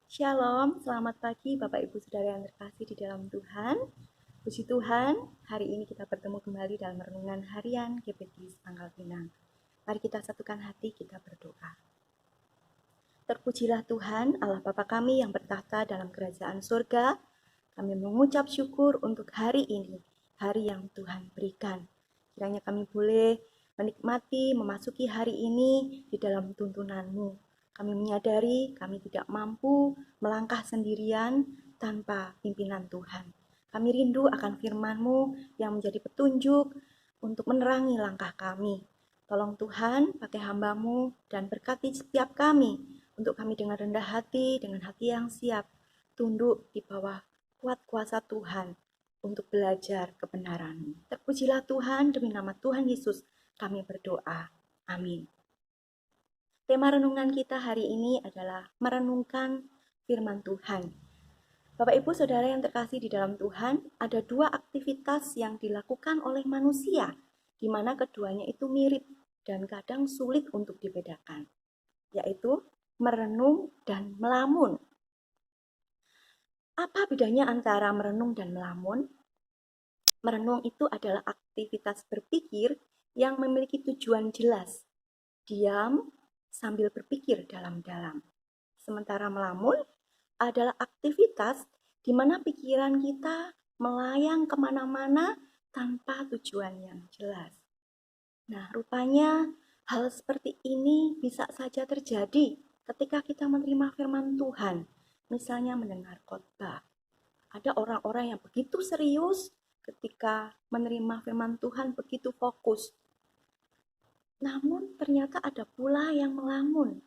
Shalom, selamat pagi Bapak Ibu Saudara yang terkasih di dalam Tuhan. Puji Tuhan, hari ini kita bertemu kembali dalam renungan harian GPG Pangkal Pinang. Mari kita satukan hati, kita berdoa. Terpujilah Tuhan, Allah Bapa kami yang bertahta dalam kerajaan surga. Kami mengucap syukur untuk hari ini, hari yang Tuhan berikan. Kiranya kami boleh menikmati, memasuki hari ini di dalam tuntunan-Mu. Kami menyadari kami tidak mampu melangkah sendirian tanpa pimpinan Tuhan. Kami rindu akan firman-Mu yang menjadi petunjuk untuk menerangi langkah kami. Tolong Tuhan pakai hamba-Mu dan berkati setiap kami untuk kami dengan rendah hati, dengan hati yang siap, tunduk di bawah kuat kuasa Tuhan untuk belajar kebenaran-Mu. Terpujilah Tuhan, demi nama Tuhan Yesus kami berdoa. Amin. Tema renungan kita hari ini adalah merenungkan firman Tuhan. Bapak Ibu Saudara yang terkasih di dalam Tuhan, ada dua aktivitas yang dilakukan oleh manusia, di mana keduanya itu mirip dan kadang sulit untuk dibedakan, yaitu merenung dan melamun. Apa bedanya antara merenung dan melamun? Merenung itu adalah aktivitas berpikir yang memiliki tujuan jelas, diam sambil berpikir dalam-dalam. Sementara melamun adalah aktivitas di mana pikiran kita melayang kemana-mana tanpa tujuan yang jelas. Nah, rupanya hal seperti ini bisa saja terjadi ketika kita menerima firman Tuhan, misalnya mendengar khotbah. Ada orang-orang yang begitu serius ketika menerima firman Tuhan, begitu fokus. Namun ternyata ada pula yang melamun,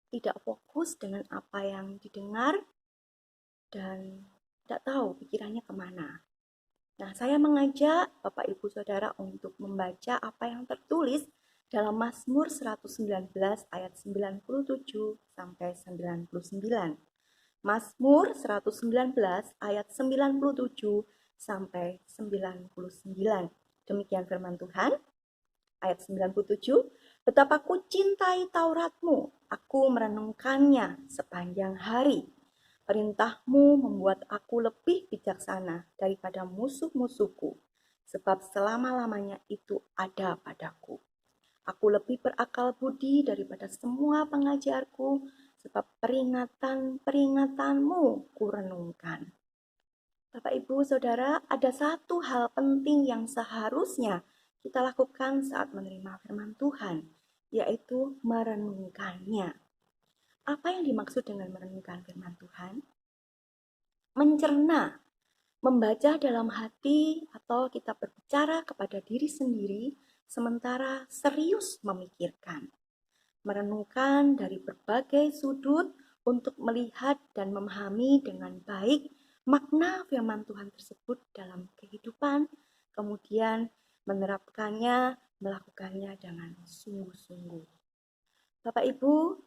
tidak fokus dengan apa yang didengar dan tidak tahu pikirannya kemana. Nah, saya mengajak Bapak Ibu Saudara untuk membaca apa yang tertulis dalam Mazmur 119 ayat 97 sampai 99. Mazmur 119 ayat 97 sampai 99. Demikian firman Tuhan. Ayat 97, betapa ku cintai Tauratmu, aku merenungkannya sepanjang hari. Perintahmu membuat aku lebih bijaksana daripada musuh-musuhku, sebab selama-lamanya itu ada padaku. Aku lebih berakal budi daripada semua pengajarku, sebab peringatan-peringatanmu kurenungkan. Bapak, Ibu, Saudara, ada satu hal penting yang seharusnya kita lakukan saat menerima firman Tuhan, yaitu merenungkannya. Apa yang dimaksud dengan merenungkan firman Tuhan? Mencerna, membaca dalam hati, atau kita berbicara kepada diri sendiri, sementara serius memikirkan. Merenungkan dari berbagai sudut untuk melihat dan memahami dengan baik makna firman Tuhan tersebut dalam kehidupan, kemudian menerapkannya, melakukannya dengan sungguh-sungguh. Bapak Ibu,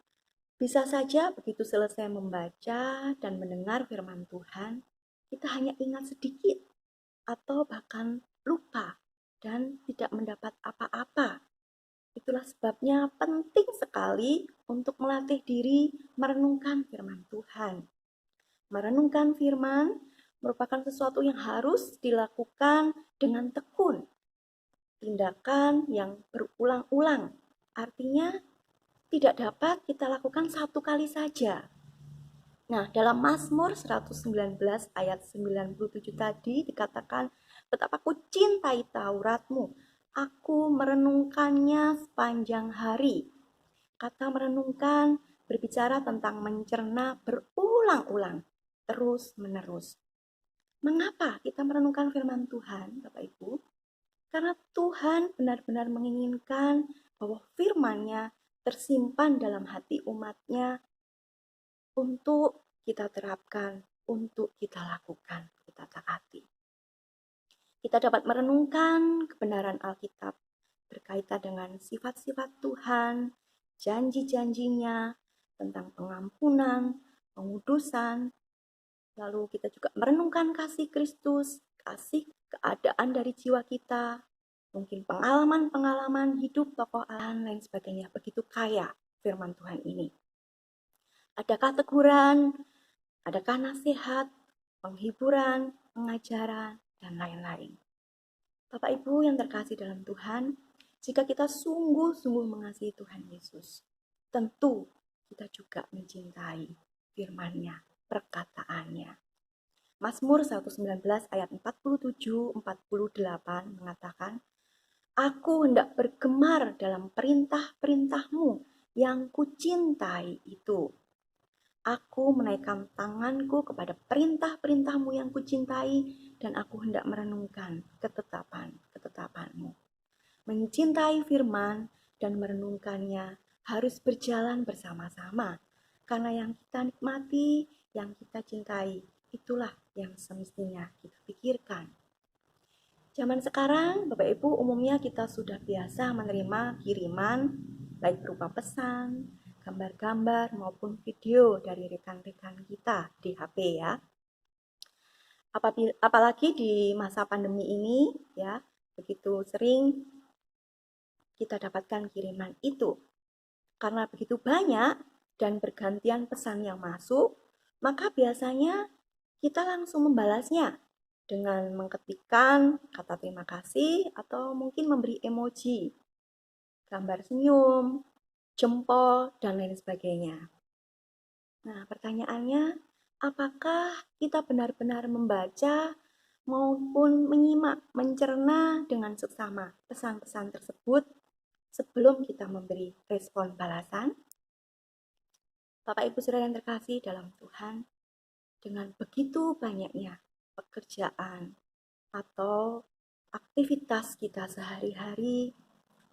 bisa saja begitu selesai membaca dan mendengar firman Tuhan, kita hanya ingat sedikit atau bahkan lupa dan tidak mendapat apa-apa. Itulah sebabnya penting sekali untuk melatih diri merenungkan firman Tuhan. Merenungkan firman merupakan sesuatu yang harus dilakukan dengan tekun. Tindakan yang berulang-ulang. Artinya tidak dapat kita lakukan satu kali saja. Nah, dalam Mazmur 119 ayat 97 tadi dikatakan, betapa ku cintai Tauratmu, aku merenungkannya sepanjang hari. Kata merenungkan berbicara tentang mencerna berulang-ulang, terus-menerus. Mengapa kita merenungkan firman Tuhan, Bapak Ibu? Karena Tuhan benar-benar menginginkan bahwa firman-Nya tersimpan dalam hati umat-Nya untuk kita terapkan, untuk kita lakukan, kita taati. Kita dapat merenungkan kebenaran Alkitab berkaitan dengan sifat-sifat Tuhan, janji-janjinya tentang pengampunan, pengudusan. Lalu kita juga merenungkan kasih Kristus, kasih keadaan dari jiwa kita, mungkin pengalaman-pengalaman hidup tokoh Allah dan lain sebagainya. Begitu kaya firman Tuhan ini. Adakah teguran, adakah nasihat, penghiburan, pengajaran, dan lain-lain. Bapak Ibu yang terkasih dalam Tuhan, jika kita sungguh-sungguh mengasihi Tuhan Yesus, tentu kita juga mencintai firman-Nya, perkataannya. Mazmur 119 ayat 47-48 mengatakan, Aku hendak bergemar dalam perintah-perintah-Mu yang kucintai itu. Aku menaikkan tanganku kepada perintah-perintah-Mu yang kucintai, dan aku hendak merenungkan ketetapan-ketetapan-Mu. Mencintai firman dan merenungkannya harus berjalan bersama-sama, karena yang kita nikmati, yang kita cintai, itulah yang semestinya kita pikirkan. Zaman sekarang, Bapak Ibu, umumnya kita sudah biasa menerima kiriman, baik berupa pesan, gambar-gambar, maupun video dari rekan-rekan kita di HP ya. Apalagi di masa pandemi ini, ya, begitu sering kita dapatkan kiriman itu. Karena begitu banyak dan bergantian pesan yang masuk, maka biasanya kita langsung membalasnya dengan mengetikkan kata terima kasih atau mungkin memberi emoji, gambar senyum, jempol, dan lain sebagainya. Nah, pertanyaannya, apakah kita benar-benar membaca maupun menyimak, mencerna dengan seksama pesan-pesan tersebut sebelum kita memberi respon balasan? Bapak Ibu Saudara yang terkasih dalam Tuhan, dengan begitu banyaknya pekerjaan atau aktivitas kita sehari-hari,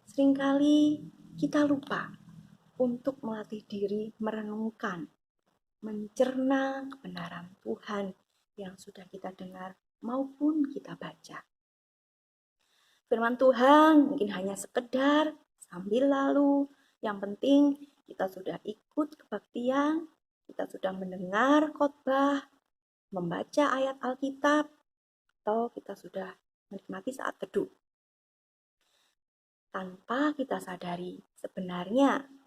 seringkali kita lupa untuk melatih diri merenungkan, mencerna kebenaran Tuhan yang sudah kita dengar maupun kita baca. Firman Tuhan mungkin hanya sekedar sambil lalu, yang penting kita sudah ikut kebaktian, kita sudah mendengar khotbah, membaca ayat Alkitab, atau kita sudah menikmati saat teduh. Tanpa kita sadari, sebenarnya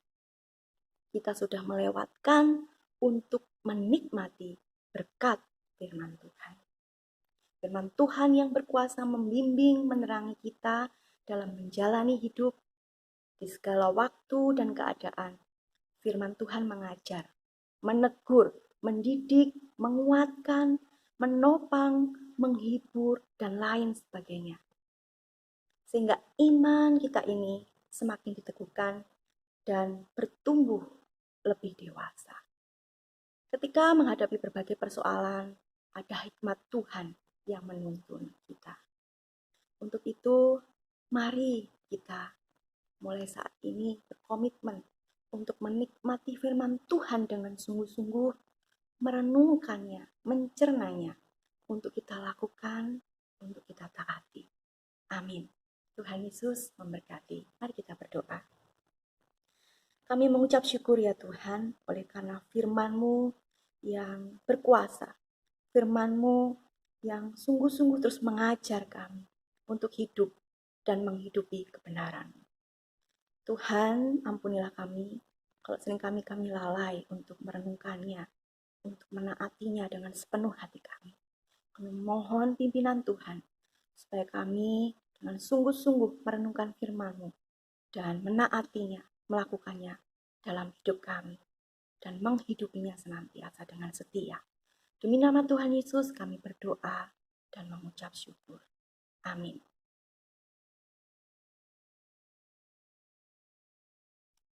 kita sudah melewatkan untuk menikmati berkat firman Tuhan. Firman Tuhan yang berkuasa membimbing, menerangi kita dalam menjalani hidup di segala waktu dan keadaan. Firman Tuhan mengajar, menegur, mendidik, menguatkan, menopang, menghibur, dan lain sebagainya. Sehingga iman kita ini semakin diteguhkan dan bertumbuh lebih dewasa. Ketika menghadapi berbagai persoalan, ada hikmat Tuhan yang menuntun kita. Untuk itu, mari kita mulai saat ini berkomitmen untuk menikmati firman Tuhan dengan sungguh-sungguh, merenungkannya, mencernanya, untuk kita lakukan, untuk kita taati. Amin. Tuhan Yesus memberkati. Mari kita berdoa. Kami mengucap syukur ya Tuhan, oleh karena firman-Mu yang berkuasa, firman-Mu yang sungguh-sungguh terus mengajar kami untuk hidup dan menghidupi kebenaran. Tuhan, ampunilah kami kalau sering kami lalai untuk merenungkannya, untuk menaatinya dengan sepenuh hati kami. Kami mohon pimpinan Tuhan, supaya kami dengan sungguh-sungguh merenungkan firman-Mu dan menaatinya, melakukannya dalam hidup kami, dan menghidupinya senantiasa dengan setia. Demi nama Tuhan Yesus kami berdoa dan mengucap syukur. Amin.